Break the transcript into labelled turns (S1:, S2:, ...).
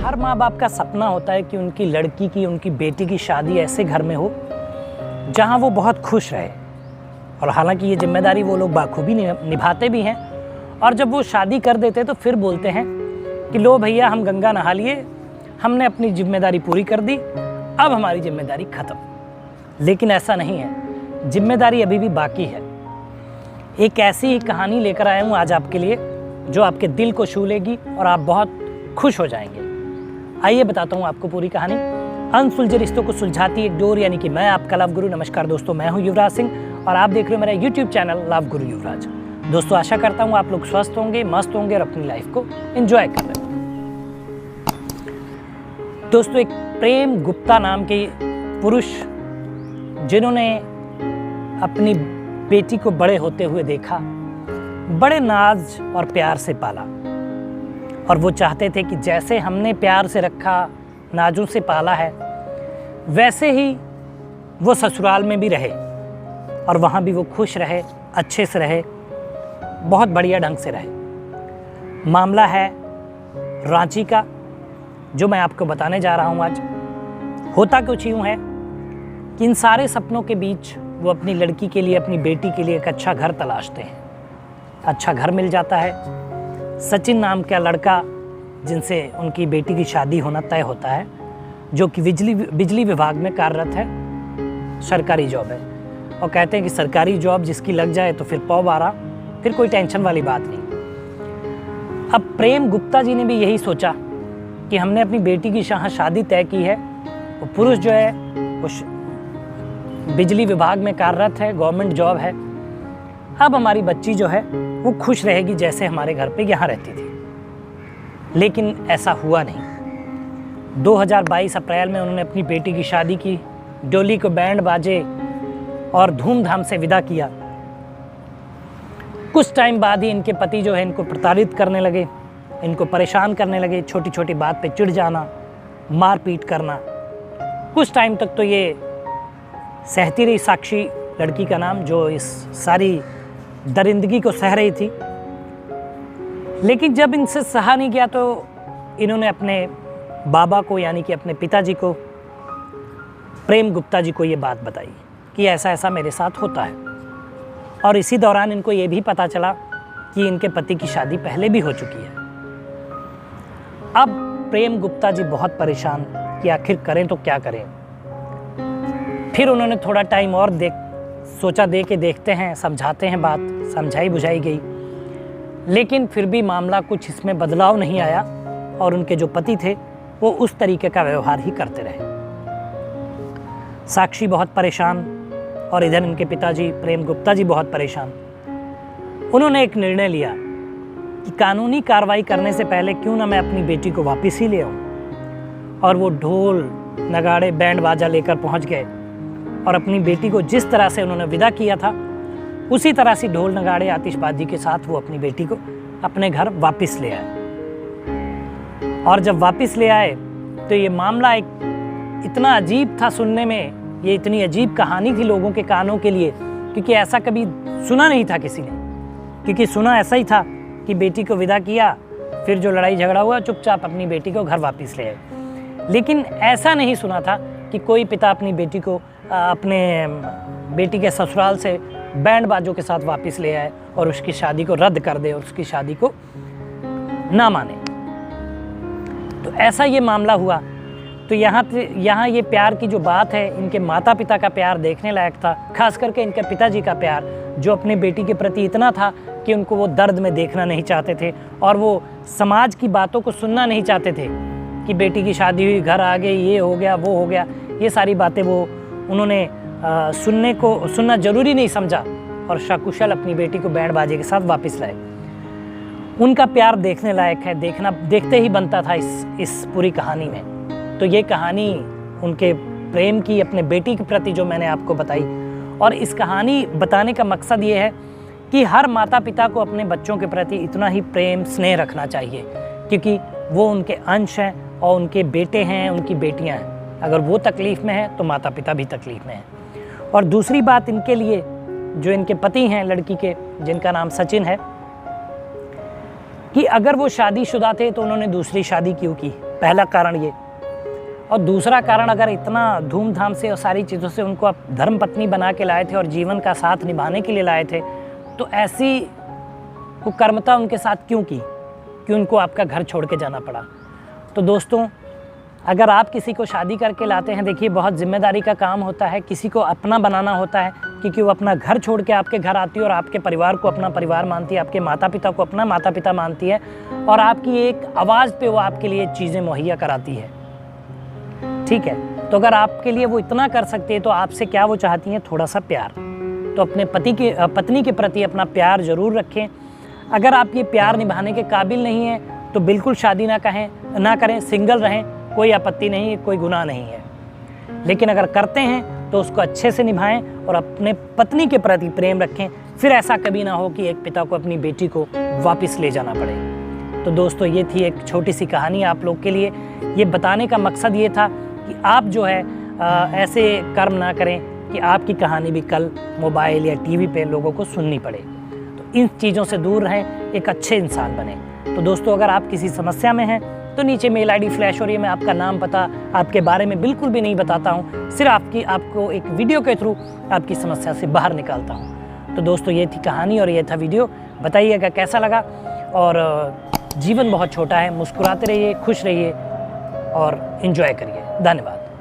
S1: हर माँ बाप का सपना होता है कि उनकी लड़की की, उनकी बेटी की शादी ऐसे घर में हो जहाँ वो बहुत खुश रहे। और हालांकि ये जिम्मेदारी वो लोग बाखूबी निभाते भी हैं। और जब वो शादी कर देते तो फिर बोलते हैं कि लो भैया, हम गंगा नहा लिए, हमने अपनी जिम्मेदारी पूरी कर दी, अब हमारी जिम्मेदारी खत्म। लेकिन ऐसा नहीं है, जिम्मेदारी अभी भी बाकी है। एक ऐसी ही कहानी लेकर आया हूँ आज आपके लिए जो आपके दिल को छू लेगी और आप बहुत खुश हो जाएंगे। आइए बताता हूँ आपको पूरी कहानी। अनसुलझे रिश्तों को सुलझाती एक डोर, यानी कि मैं आपका लव गुरु। नमस्कार दोस्तों, मैं हूँ युवराज सिंह और आप देख रहे हो मेरा यूट्यूब चैनल लव गुरु युवराज। दोस्तों, आशा करता हूँ आप लोग स्वस्थ होंगे, मस्त होंगे और अपनी लाइफ को एंजॉय कर रहे होंगे। दोस्तों, एक प्रेम गुप्ता नाम के पुरुष जिन्होंने अपनी बेटी को बड़े होते हुए देखा, बड़े नाज और प्यार से पाला, और वो चाहते थे कि जैसे हमने प्यार से रखा, नाजों से पाला है, वैसे ही वो ससुराल में भी रहे और वहाँ भी वो खुश रहे, अच्छे से रहे, बहुत बढ़िया ढंग से रहे। मामला है रांची का, जो मैं आपको बताने जा रहा हूँ आज। होता कुछ यूँ है कि इन सारे सपनों के बीच वो अपनी लड़की के लिए, अपनी बेटी के लिए एक अच्छा घर तलाशते हैं। अच्छा घर मिल जाता है। सचिन नाम का लड़का, जिनसे उनकी बेटी की शादी होना तय होता है, जो कि बिजली विभाग में कार्यरत है, सरकारी जॉब है। और कहते हैं कि सरकारी जॉब जिसकी लग जाए तो फिर पौ बारा, फिर कोई टेंशन वाली बात नहीं। अब प्रेम गुप्ता जी ने भी यही सोचा कि हमने अपनी बेटी की शादी तय की है। वो पुरुष जो है वो बिजली विभाग में कार्यरत है, गवर्नमेंट जॉब है। अब हमारी बच्ची जो है वो खुश रहेगी जैसे हमारे घर पे यहाँ रहती थी। लेकिन ऐसा हुआ नहीं। 2022 अप्रैल में उन्होंने अपनी बेटी की शादी की, डोली को बैंड बाजे और धूमधाम से विदा किया। कुछ टाइम बाद ही इनके पति जो है इनको प्रताड़ित करने लगे, इनको परेशान करने लगे, छोटी छोटी बात पे चिढ़ जाना, मारपीट करना। कुछ टाइम तक तो ये सहती रही, साक्षी लड़की का नाम, जो इस सारी दरिंदगी को सह रही थी। लेकिन जब इनसे सहा नहीं गया तो इन्होंने अपने बाबा को, यानी कि अपने पिताजी को, प्रेम गुप्ता जी को ये बात बताई कि ऐसा ऐसा मेरे साथ होता है। और इसी दौरान इनको ये भी पता चला कि इनके पति की शादी पहले भी हो चुकी है। अब प्रेम गुप्ता जी बहुत परेशान कि आखिर करें तो क्या करें। फिर उन्होंने थोड़ा टाइम और सोचा दे के देखते हैं, समझाते हैं, बात समझाई बुझाई गई। लेकिन फिर भी मामला कुछ इसमें बदलाव नहीं आया और उनके जो पति थे वो उस तरीके का व्यवहार ही करते रहे। साक्षी बहुत परेशान और इधर इनके पिताजी प्रेम गुप्ता जी बहुत परेशान। उन्होंने एक निर्णय लिया कि कानूनी कार्रवाई करने से पहले क्यों ना मैं अपनी बेटी को वापस ही ले आऊं। और वो ढोल नगाड़े बैंड बाजा लेकर पहुंच गए और अपनी बेटी को जिस तरह से उन्होंने विदा किया था उसी तरह से ढोल नगाड़े आतिशबाजी के साथ वो अपनी बेटी को अपने घर वापस ले आए। और जब वापस ले आए तो ये मामला इतना अजीब था सुनने में, ये इतनी अजीब कहानी थी लोगों के कानों के लिए, क्योंकि ऐसा कभी सुना नहीं था किसी ने। क्योंकि सुना ऐसा ही था कि बेटी को विदा किया, फिर जो लड़ाई झगड़ा हुआ चुपचाप अपनी बेटी को घर वापस ले आए। लेकिन ऐसा नहीं सुना था कि कोई पिता अपनी बेटी को अपने बेटी के ससुराल से बैंड बाजों के साथ वापस ले आए और उसकी शादी को रद्द कर दे और उसकी शादी को ना माने। तो ऐसा ये मामला हुआ। तो यहाँ ये प्यार की जो बात है, इनके माता पिता का प्यार देखने लायक था। खास करके इनके पिताजी का प्यार, जो अपनी बेटी के प्रति इतना था कि उनको वो दर्द में देखना नहीं चाहते थे और वो समाज की बातों को सुनना नहीं चाहते थे कि बेटी की शादी हुई, घर आ गई, ये हो गया, वो हो गया। ये सारी बातें उन्होंने सुनना जरूरी नहीं समझा और सकुशल अपनी बेटी को बैंड बाजे के साथ वापस लाए। उनका प्यार देखने लायक है, देखते ही बनता था इस पूरी कहानी में। तो ये कहानी उनके प्रेम की अपने बेटी के प्रति जो मैंने आपको बताई, और इस कहानी बताने का मकसद ये है कि हर माता पिता को अपने बच्चों के प्रति इतना ही प्रेम स्नेह रखना चाहिए, क्योंकि वो उनके अंश हैं और उनके बेटे हैं, उनकी बेटियां हैं। अगर वो तकलीफ़ में है तो माता पिता भी तकलीफ़ में हैं। और दूसरी बात इनके लिए, जो इनके पति हैं लड़की के, जिनका नाम सचिन है, कि अगर वो शादीशुदा थे तो उन्होंने दूसरी शादी क्यों की। पहला कारण ये। और दूसरा कारण, अगर इतना धूमधाम से और सारी चीज़ों से उनको आप धर्मपत्नी बना के लाए थे और जीवन का साथ निभाने के लिए लाए थे, तो ऐसी कुकर्मता उनके साथ क्यों की कि उनको आपका घर छोड़ के जाना पड़ा। तो दोस्तों, अगर आप किसी को शादी करके लाते हैं, देखिए बहुत जिम्मेदारी का काम होता है, किसी को अपना बनाना होता है, क्योंकि वो अपना घर छोड़ के आपके घर आती है और आपके परिवार को अपना परिवार मानती है, आपके माता पिता को अपना माता पिता मानती है, और आपकी एक आवाज़ पे वो आपके लिए चीज़ें मुहैया कराती है। ठीक है, तो अगर आपके लिए वो इतना कर सकती है, तो आपसे क्या वो चाहती हैं? थोड़ा सा प्यार। तो अपने पत्नी के प्रति अपना प्यार ज़रूर रखें। अगर आप ये प्यार निभाने के काबिल नहीं हैं, तो बिल्कुल शादी ना करें, सिंगल रहें, कोई आपत्ति नहीं है, कोई गुनाह नहीं है। लेकिन अगर करते हैं तो उसको अच्छे से निभाएं और अपने पत्नी के प्रति प्रेम रखें। फिर ऐसा कभी ना हो कि एक पिता को अपनी बेटी को वापस ले जाना पड़े। तो दोस्तों, ये थी एक छोटी सी कहानी आप लोग के लिए। ये बताने का मकसद ये था कि आप जो है ऐसे कर्म ना करें कि आपकी कहानी भी कल मोबाइल या टीवी पे लोगों को सुननी पड़े। तो इन चीज़ों से दूर रहें, एक अच्छे इंसान बने। तो दोस्तों, अगर आप किसी समस्या में हैं तो नीचे मेल आईडी फ्लैश हो रही है, मैं आपका नाम पता आपके बारे में बिल्कुल भी नहीं बताता हूँ, सिर्फ आपको एक वीडियो के थ्रू आपकी समस्या से बाहर निकालता हूँ। तो दोस्तों, ये थी कहानी और ये था वीडियो। बताइएगा कैसा लगा। और जीवन बहुत छोटा है, मुस्कुराते रहिए, खुश रहिए और एंजॉय करिए। धन्यवाद।